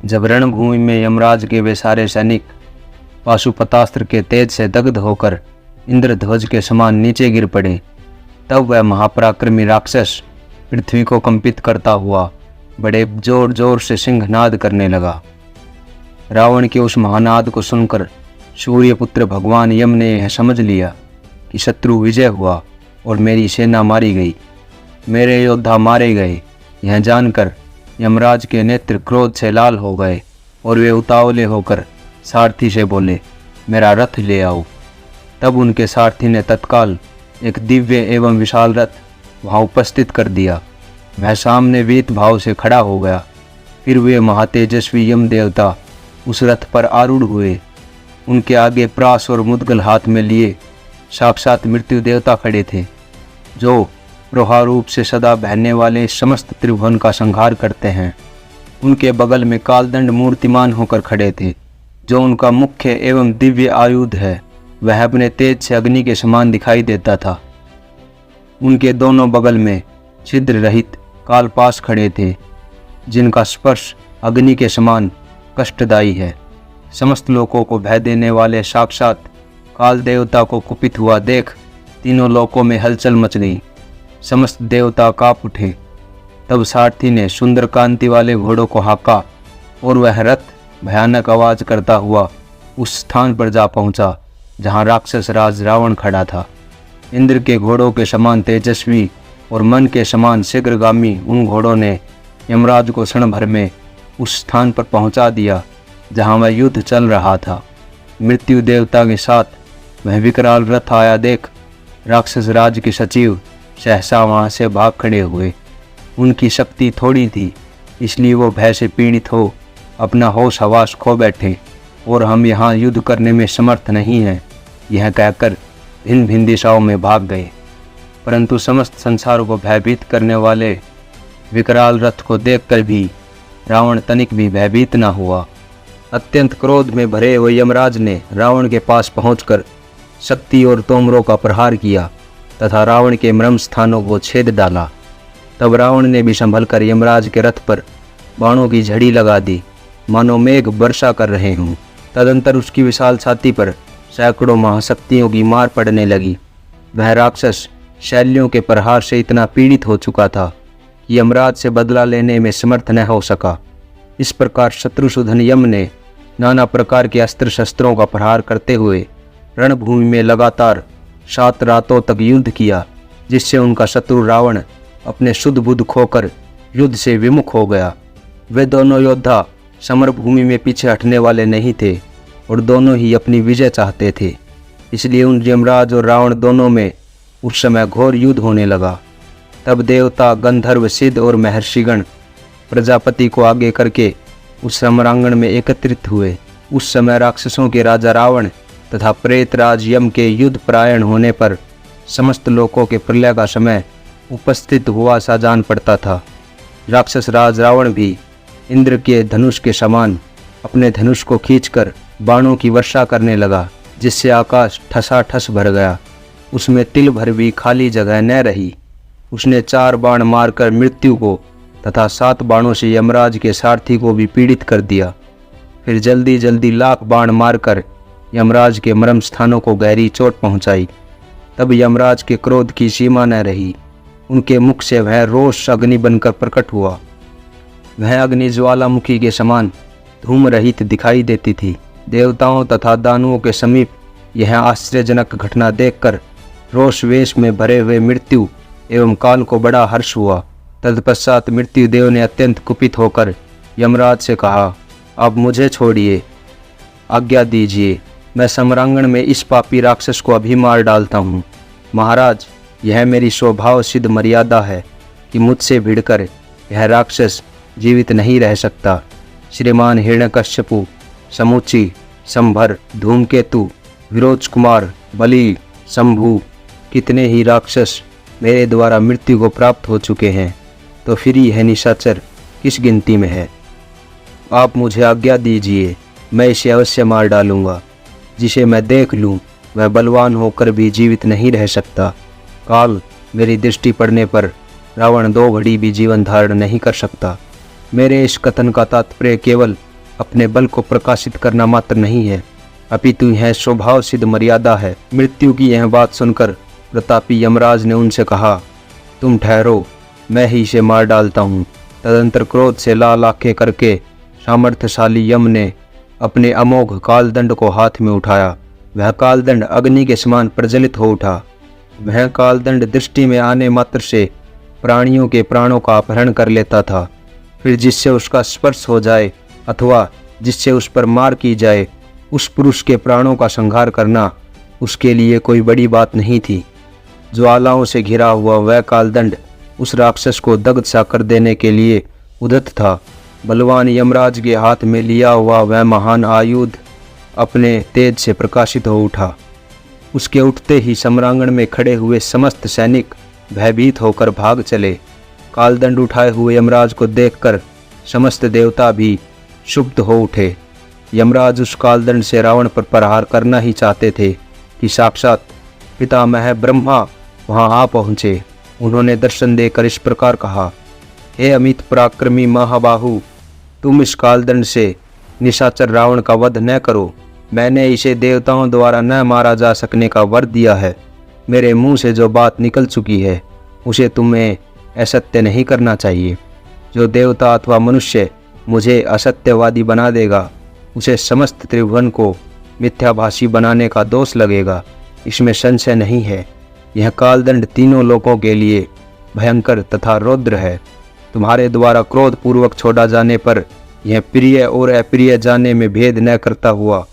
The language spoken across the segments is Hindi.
जब रणभूमि में यमराज के वे सारे सैनिक पाशुपतास्त्र के तेज से दग्ध होकर इंद्रध्वज के समान नीचे गिर पड़े, तब वह महापराक्रमी राक्षस पृथ्वी को कंपित करता हुआ बड़े जोर जोर से सिंहनाद करने लगा। रावण के उस महानाद को सुनकर सूर्यपुत्र भगवान यम ने यह समझ लिया कि शत्रु विजय हुआ और मेरी सेना मारी गई, मेरे योद्धा मारे गए। यह जानकर यमराज के नेत्र क्रोध से लाल हो गए और वे उतावले होकर सारथी से बोले, मेरा रथ ले आओ। तब उनके सारथी ने तत्काल एक दिव्य एवं विशाल रथ वहाँ उपस्थित कर दिया। वह सामने वीत भाव से खड़ा हो गया। फिर वे महातेजस्वी यम देवता उस रथ पर आरूढ़ हुए। उनके आगे प्रास और मुद्गल हाथ में लिए साक्षात मृत्यु देवता खड़े थे, जो प्रहार रूप से सदा बहने वाले समस्त त्रिभुवन का संहार करते हैं। उनके बगल में कालदंड मूर्तिमान होकर खड़े थे, जो उनका मुख्य एवं दिव्य आयुध है। वह अपने तेज से अग्नि के समान दिखाई देता था। उनके दोनों बगल में छिद्र रहित कालपाश खड़े थे, जिनका स्पर्श अग्नि के समान कष्टदायी है। समस्त लोकों को भय देने वाले साक्षात काल देवता को कुपित हुआ देख तीनों लोकों में हलचल मच गई। समस्त देवता कांप उठे। तब सारथी ने सुंदर कांति वाले घोड़ों को हाँका और वह रथ भयानक आवाज करता हुआ उस स्थान पर जा पहुंचा जहां राक्षस राज रावण खड़ा था। इंद्र के घोड़ों के समान तेजस्वी और मन के समान शीघ्रगामी उन घोड़ों ने यमराज को क्षण भर में उस स्थान पर पहुंचा दिया जहां वह युद्ध चल रहा था। मृत्यु देवता के साथ वह विकराल रथ आया देख राक्षस राज के सचिव सहसा वहां से भाग खड़े हुए। उनकी शक्ति थोड़ी थी, इसलिए वो भय से पीड़ित हो अपना होश हवास खो बैठे और हम यहाँ युद्ध करने में समर्थ नहीं हैं, यह कहकर भिन्न भिन्न दिशाओं में भाग गए। परंतु समस्त संसार को भयभीत करने वाले विकराल रथ को देखकर भी रावण तनिक भी भयभीत न हुआ। अत्यंत क्रोध में भरे हुए यमराज ने रावण के पास पहुंचकर शक्ति और तोमरों का प्रहार किया तथा रावण के मर्म स्थानों को छेद डाला। तब रावण ने भी संभल कर यमराज के रथ पर बाणों की झड़ी लगा दी, मानो मेघ वर्षा कर रहे हों। तदंतर उसकी विशाल छाती पर सैकड़ों महाशक्तियों की मार पड़ने लगी। वह राक्षस शैलियों के प्रहार से इतना पीड़ित हो चुका था कि यमराज से बदला लेने में समर्थ न हो सका। इस प्रकार शत्रुसूदन यम ने नाना प्रकार के अस्त्र शस्त्रों का प्रहार करते हुए रणभूमि में लगातार 7 रातों तक युद्ध किया, जिससे उनका शत्रु रावण अपने शुद्ध बुद्ध खोकर युद्ध से विमुख हो गया। वे दोनों योद्धा समर भूमि में पीछे हटने वाले नहीं थे और दोनों ही अपनी विजय चाहते थे। इसलिए उन यमराज और रावण दोनों में उस समय घोर युद्ध होने लगा। तब देवता, गंधर्व, सिद्ध और महर्षिगण प्रजापति को आगे करके उस समरांगण में एकत्रित हुए। उस समय राक्षसों के राजा रावण तथा प्रेतराज यम के युद्ध परायण होने पर समस्त लोकों के प्रलय का समय उपस्थित हुआ सा जान पड़ता था। राक्षस राज रावण भी इंद्र के धनुष के समान अपने धनुष को खींचकर बाणों की वर्षा करने लगा, जिससे आकाश ठसाठस भर गया। उसमें तिल भर भी खाली जगह न रही। उसने 4 बाण मारकर मृत्यु को तथा 7 बाणों से यमराज के सारथी को भी पीड़ित कर दिया। फिर जल्दी जल्दी लाख बाण मारकर यमराज के मर्म स्थानों को गहरी चोट पहुंचाई। तब यमराज के क्रोध की सीमा न रही। उनके मुख से वह रोष अग्नि बनकर प्रकट हुआ। वह अग्नि ज्वालामुखी के समान धूम रहित दिखाई देती थी। देवताओं तथा दानुओं के समीप यह आश्चर्यजनक घटना देखकर रोष वेश में भरे हुए मृत्यु एवं काल को बड़ा हर्ष हुआ। तत्पश्चात मृत्यु देव ने अत्यंत कुपित होकर यमराज से कहा, अब मुझे छोड़िए, आज्ञा दीजिए, मैं सम्रांगण में इस पापी राक्षस को अभी मार डालता हूँ। महाराज, यह मेरी स्वभाव सिद्ध मर्यादा है कि मुझसे भिड़कर यह राक्षस जीवित नहीं रह सकता। श्रीमान हिरण्यकश्यपु, समुची, संभर, धूमकेतु, विरोच कुमार, बलि, शंभु, कितने ही राक्षस मेरे द्वारा मृत्यु को प्राप्त हो चुके हैं, तो फिर यह निशाचर किस गिनती में है। आप मुझे आज्ञा दीजिए, मैं इसे अवश्य मार डालूंगा। जिसे मैं देख लूं वह बलवान होकर भी जीवित नहीं रह सकता। काल मेरी दृष्टि पड़ने पर रावण 2 घड़ी भी जीवन धारण नहीं कर सकता। मेरे इस कथन का तात्पर्य केवल अपने बल को प्रकाशित करना मात्र नहीं है, अपितु यह स्वभाव सिद्ध मर्यादा है। मृत्यु की यह बात सुनकर प्रतापी यमराज ने उनसे कहा, तुम ठहरो, मैं ही इसे मार डालता हूँ। तदंतर क्रोध से लाल आंखें करके सामर्थ्यशाली यम ने अपने अमोघ कालदंड को हाथ में उठाया। वह कालदंड अग्नि के समान प्रज्वलित हो उठा। वह कालदंड दृष्टि में आने मात्र से प्राणियों के प्राणों का अपहरण कर लेता था। फिर जिससे उसका स्पर्श हो जाए अथवा जिससे उस पर मार की जाए, उस पुरुष के प्राणों का संहार करना उसके लिए कोई बड़ी बात नहीं थी। ज्वालाओं से घिरा हुआ वह कालदंड उस राक्षस को दग्ध सा कर देने के लिए उद्यत था। बलवान यमराज के हाथ में लिया हुआ वह महान आयुध अपने तेज से प्रकाशित हो उठा। उसके उठते ही सम्रांगण में खड़े हुए समस्त सैनिक भयभीत होकर भाग चले। कालदंड उठाए हुए यमराज को देखकर समस्त देवता भी क्षुब्ध हो उठे। यमराज उस कालदंड से रावण पर प्रहार करना ही चाहते थे कि साक्षात पितामह ब्रह्मा वहां आ पहुँचे। उन्होंने दर्शन देकर इस प्रकार कहा, हे अमित पराक्रमी महाबाहु, तुम इस कालदंड से निशाचर रावण का वध न करो। मैंने इसे देवताओं द्वारा न मारा जा सकने का वर दिया है। मेरे मुंह से जो बात निकल चुकी है उसे तुम्हें असत्य नहीं करना चाहिए। जो देवता अथवा मनुष्य मुझे असत्यवादी बना देगा उसे समस्त त्रिभुवन को मिथ्याभाषी बनाने का दोष लगेगा, इसमें संशय नहीं है। यह कालदंड तीनों लोकों के लिए भयंकर तथा रौद्र है। तुम्हारे द्वारा क्रोध पूर्वक छोड़ा जाने पर यह प्रिय और अप्रिय जाने में भेद न करता हुआ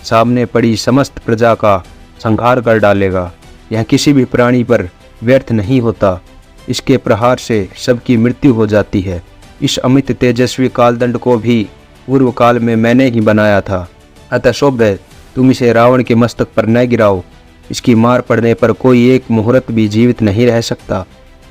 सामने पड़ी समस्त प्रजा का संहार कर डालेगा। यह किसी भी प्राणी पर व्यर्थ नहीं होता, इसके प्रहार से सबकी मृत्यु हो जाती है। इस अमित तेजस्वी कालदंड को भी पूर्व काल में मैंने ही बनाया था, अतः शुभ है तुम इसे रावण के मस्तक पर न गिराओ। इसकी मार पड़ने पर कोई एक मुहूर्त भी जीवित नहीं रह सकता।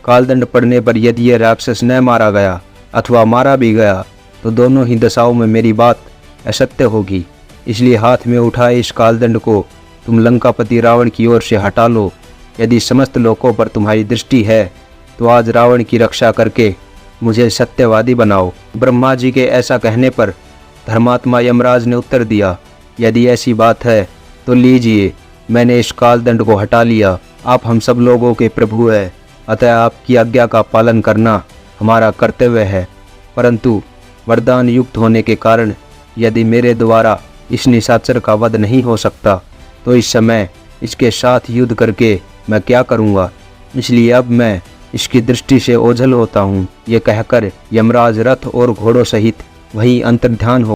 कालदंड पड़ने पर यदि यह राक्षस न मारा गया अथवा मारा भी गया तो दोनों ही दशाओं में मेरी बात असत्य होगी। इसलिए हाथ में उठाए इस कालदंड को तुम लंकापति रावण की ओर से हटा लो। यदि समस्त लोकों पर तुम्हारी दृष्टि है तो आज रावण की रक्षा करके मुझे सत्यवादी बनाओ। ब्रह्मा जी के ऐसा कहने पर धर्मात्मा यमराज ने उत्तर दिया, यदि ऐसी बात है तो लीजिए, मैंने इस कालदंड को हटा लिया। आप हम सब लोगों के प्रभु हैं, अतः आपकी आज्ञा का पालन करना हमारा कर्तव्य है। परंतु वरदान युक्त होने के कारण यदि मेरे द्वारा इस निशाचर का वध नहीं हो सकता तो इस समय इसके साथ युद्ध करके मैं क्या करूँगा। इसलिए अब मैं इसकी दृष्टि से ओझल होता हूँ। ये कहकर यमराज रथ और घोड़ों सहित वहीं अंतर्ध्यान हो